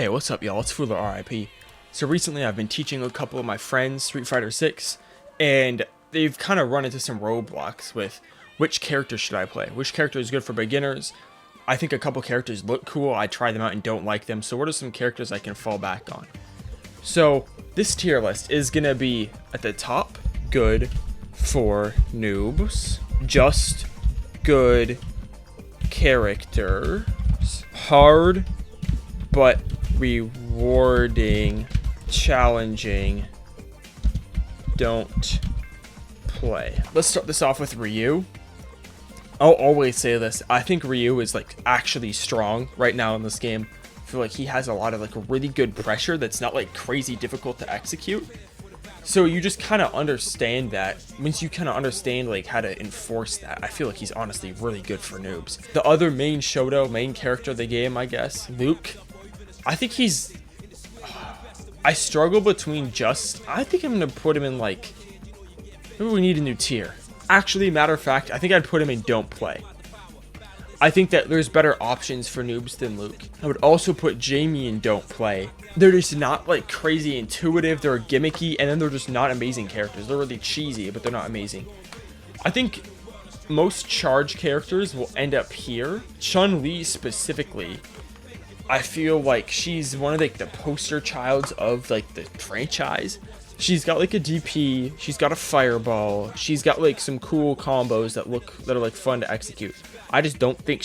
Hey, what's up, y'all? It's FULER RIP. So recently I've been teaching a couple of my friends Street Fighter 6, and they've kind of run into some roadblocks with which character should I play? Which character is good for beginners? I think a couple characters look cool, I try them out and don't like them, so what are some characters I can fall back on? So this tier list is going to be at the top, good for noobs, just good characters, hard but rewarding, challenging, don't play. Let's start this off with Ryu. I'll always say this, I think Ryu is like actually strong right now in this game. I feel like he has a lot of like really good pressure that's not like crazy difficult to execute. So you just kind of understand that. Once you kind of understand like how to enforce that, I feel like he's honestly really good for noobs. The other main main character of the game, I guess, Luke. I think he's... I struggle between I think I'm going to put him in like... Maybe we need a new tier. Actually, matter of fact, I think I'd put him in don't play. I think that there's better options for noobs than Luke. I would also put Jamie in don't play. They're just not like crazy intuitive, they're gimmicky, and then they're just not amazing characters. They're really cheesy, but they're not amazing. I think most charge characters will end up here. Chun-Li specifically, I feel like she's one of like the poster childs of like the franchise. She's got like a DP, she's got a fireball, she's got like some cool combos that are like fun to execute. I just don't think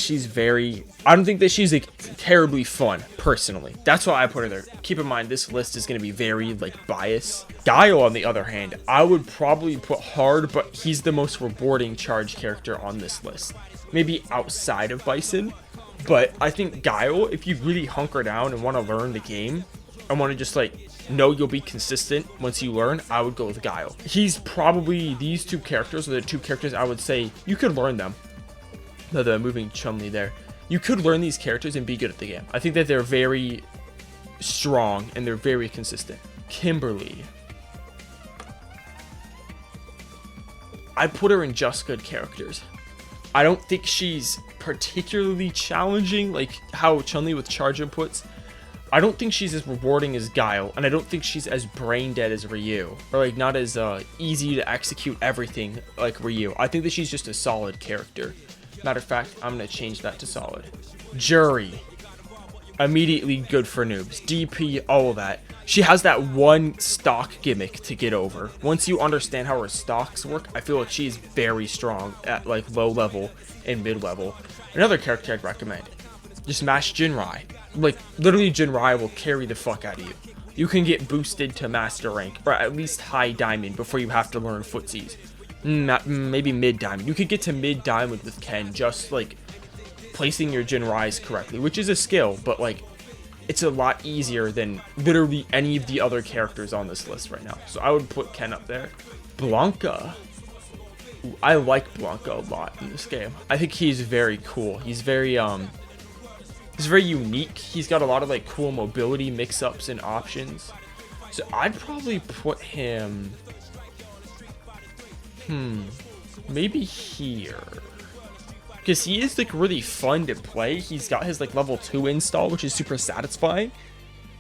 I don't think that she's like terribly fun, personally. That's why I put her there. Keep in mind, this list is going to be very like biased. Guile, on the other hand, I would probably put hard, but he's the most rewarding charge character on this list. Maybe outside of Bison, but I think Guile, if you really hunker down and want to learn the game, and want to just like know you'll be consistent once you learn, I would go with Guile. He's probably, these two characters are the two characters I would say you could learn them. No, the moving Chun-Li there. You could learn these characters and be good at the game. I think that they're very strong and they're very consistent. Kimberly. I put her in just good characters. I don't think she's particularly challenging, like how Chun-Li with charge inputs. I don't think she's as rewarding as Guile, and I don't think she's as brain dead as Ryu, or like not as easy to execute everything like Ryu. I think that she's just a solid character. Matter of fact, I'm going to change that to solid. Jury. Immediately good for noobs. DP, all of that. She has that one stock gimmick to get over. Once you understand how her stocks work, I feel like she's very strong at like low level and mid level. Another character I'd recommend. Just mash Jinrai. Like, literally Jinrai will carry the fuck out of you. You can get boosted to master rank, or at least high diamond before you have to learn footsies. Maybe mid diamond. You could get to mid diamond with Ken just like placing your Jinrais correctly, which is a skill, but like it's a lot easier than literally any of the other characters on this list right now. So I would put Ken up there. Blanca. Ooh, I like Blanca a lot in this game. I think he's very cool. He's very unique. He's got a lot of like cool mobility mix-ups and options. So I'd probably put him maybe here, because he is like really fun to play. He's got his like level 2 install, which is super satisfying.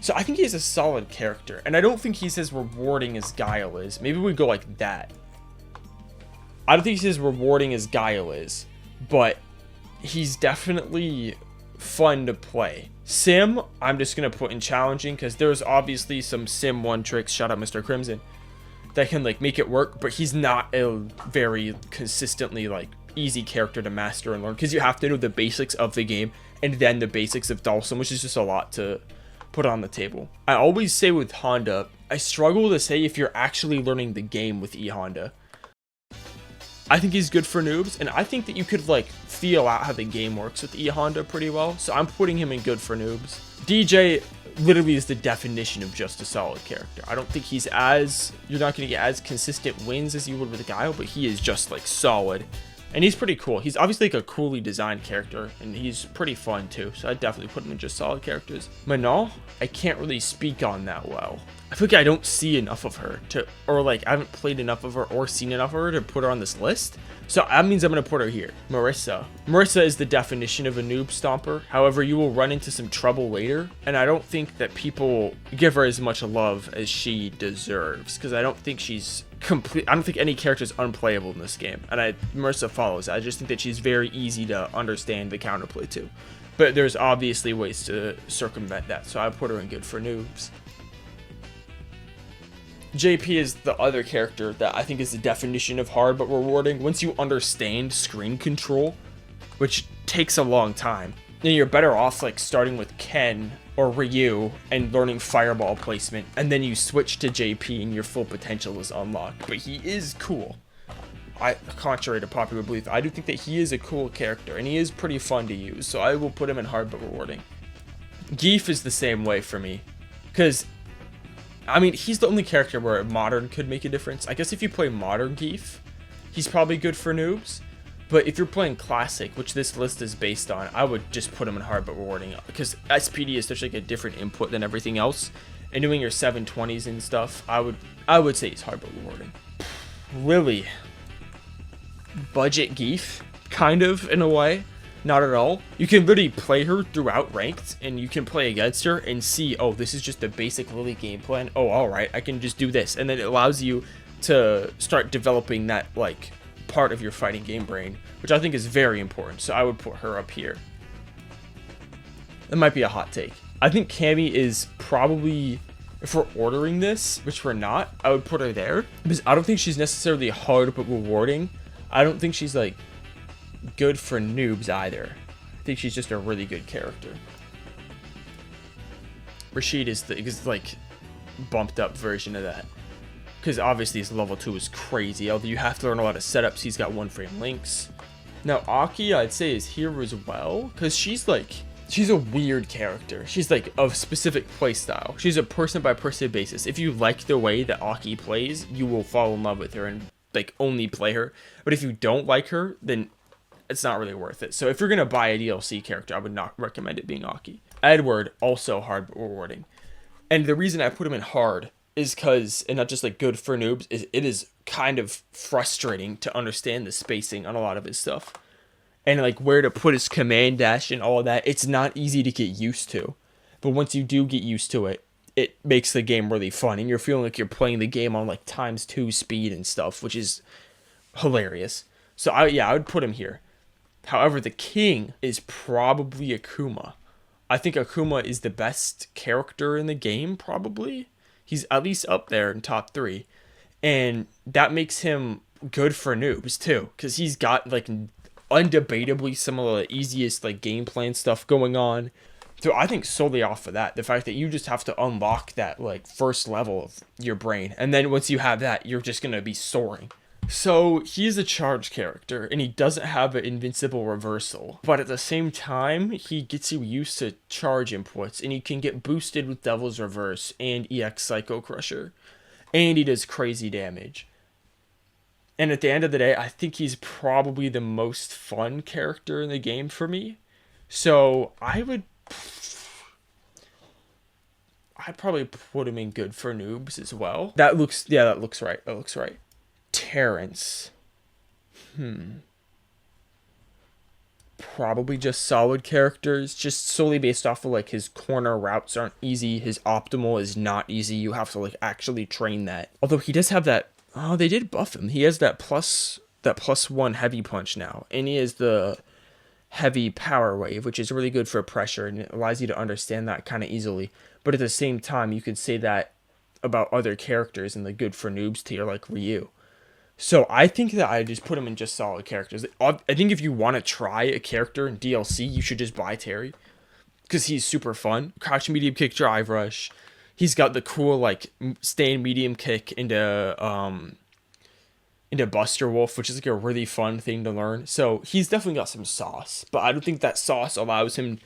So I think he's a solid character, and I don't think he's as rewarding as Guile is. Maybe we go like that. I don't think he's as rewarding as Guile is, but he's definitely fun to play. Sim, I'm just gonna put in challenging, because there's obviously some Sim 1 tricks, shout out Mr. Crimson, that can like make it work, but he's not a very consistently like easy character to master and learn, because you have to know the basics of the game and then the basics of Dhalsim, which is just a lot to put on the table. I always say with Honda, I struggle to say if you're actually learning the game with E-Honda. I think he's good for noobs, and I think that you could like feel out how the game works with E-Honda pretty well, so I'm putting him in good for noobs. DJ literally is the definition of just a solid character. I don't think he's you're not going to get as consistent wins as you would with Guile, but he is just like solid, and he's pretty cool. He's obviously like a coolly designed character, and he's pretty fun too, so I'd definitely put him in just solid characters. Manon, I can't really speak on that well. I feel like I don't see enough of her to, or like I haven't played enough of her or seen enough of her to put her on this list. So that means I'm going to put her here. Marissa. Marissa is the definition of a noob stomper. However, you will run into some trouble later. And I don't think that people give her as much love as she deserves. Because I don't think she's complete. I don't think any character is unplayable in this game. And Marissa follows. I just think that she's very easy to understand the counterplay to. But there's obviously ways to circumvent that. So I put her in good for noobs. JP is the other character that I think is the definition of hard but rewarding. Once you understand screen control, which takes a long time, then you're better off like starting with Ken or Ryu and learning fireball placement, and then you switch to JP and your full potential is unlocked. But he is cool. Contrary to popular belief, I do think that he is a cool character and he is pretty fun to use, so I will put him in hard but rewarding. Geef is the same way for me, because I mean, he's the only character where modern could make a difference. I guess if you play modern Geef, he's probably good for noobs. But if you're playing classic, which this list is based on, I would just put him in hard but rewarding. Because SPD is such like a different input than everything else. And doing your 720s and stuff, I would say he's hard but rewarding. Really? Budget Geef? Kind of, in a way. Not at all. You can literally play her throughout ranked, and you can play against her and see, oh, this is just a basic Lily game plan. Oh, alright, I can just do this. And then it allows you to start developing that, like, part of your fighting game brain, which I think is very important. So I would put her up here. That might be a hot take. I think Cammy is probably, if we're ordering this, which we're not, I would put her there. Because I don't think she's necessarily hard but rewarding. I don't think she's, like, good for noobs either. I think she's just a really good character. Rashid is the like bumped up version of that, because obviously his level 2 is crazy, although you have to learn a lot of setups. He's got one frame links. Now Aki, I'd say, is here as well, because she's a weird character. She's like a specific play style. She's a person by person basis. If you like the way that Aki plays, you will fall in love with her and like only play her. But if you don't like her, then it's not really worth it. So if you're going to buy a DLC character, I would not recommend it being Aki. Edward, also hard but rewarding. And the reason I put him in hard is because, and not just like good for noobs, is it is kind of frustrating to understand the spacing on a lot of his stuff. And like where to put his command dash and all of that. It's not easy to get used to. But once you do get used to it, it makes the game really fun. And you're feeling like you're playing the game on like ×2 speed and stuff, which is hilarious. So I would put him here. However, the king is probably Akuma. I think Akuma is the best character in the game, probably. He's at least up there in top 3. And that makes him good for noobs, too. Because he's got, like, undebatably some of the easiest, like, game plan stuff going on. So I think solely off of that, the fact that you just have to unlock that, like, first level of your brain. And then once you have that, you're just going to be soaring. So he's a charge character, and he doesn't have an invincible reversal, but at the same time he gets you used to charge inputs, and he can get boosted with Devil's Reverse and EX Psycho Crusher, and he does crazy damage. And at the end of the day, I think he's probably the most fun character in the game for me. So I'd probably put him in good for noobs as well. That looks right. That looks right. Terrence. Probably just solid characters, just solely based off of like his corner routes aren't easy, his optimal is not easy, you have to like actually train that. Although he does have that, oh, they did buff him. He has that +1 heavy punch now, and he has the heavy power wave, which is really good for pressure, and it allows you to understand that kind of easily. But at the same time, you could say that about other characters in the good for noobs tier like Ryu. So I think that I just put him in just solid characters. I think if you want to try a character in DLC, you should just buy Terry, because he's super fun. Crouch medium kick, drive rush. He's got the cool like stand medium kick into Buster Wolf, which is like a really fun thing to learn. So he's definitely got some sauce, but I don't think that sauce allows him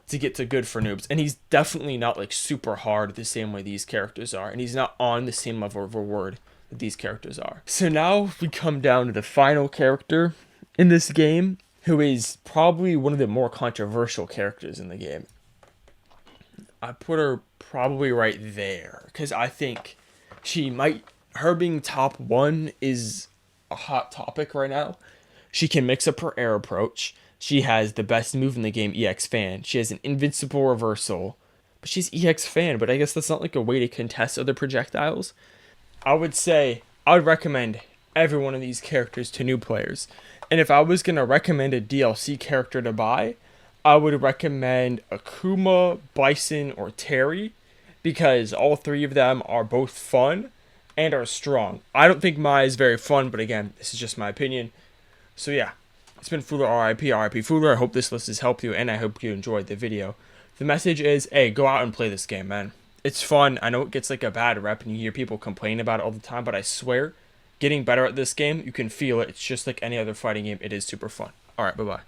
to get to good for noobs. And he's definitely not like super hard the same way these characters are, and he's not on the same level of reward that these characters are. So now we come down to the final character in this game, who is probably one of the more controversial characters in the game. I put her probably right there because I think her being top 1 is a hot topic right now. She can mix up her air approach. She has the best move in the game, EX Fan. She has an invincible reversal, but she's EX Fan. But I guess that's not like a way to contest other projectiles. I would say I would recommend every one of these characters to new players. And if I was going to recommend a DLC character to buy, I would recommend Akuma, Bison, or Terry because all 3 of them are both fun and are strong. I don't think Mai is very fun, but again, this is just my opinion. So yeah, it's been Fuller RIP Fuller. I hope this list has helped you, and I hope you enjoyed the video. The message is, hey, go out and play this game, man. It's fun. I know it gets like a bad rep, and you hear people complain about it all the time, but I swear, getting better at this game, you can feel it. It's just like any other fighting game. It is super fun. All right, bye-bye.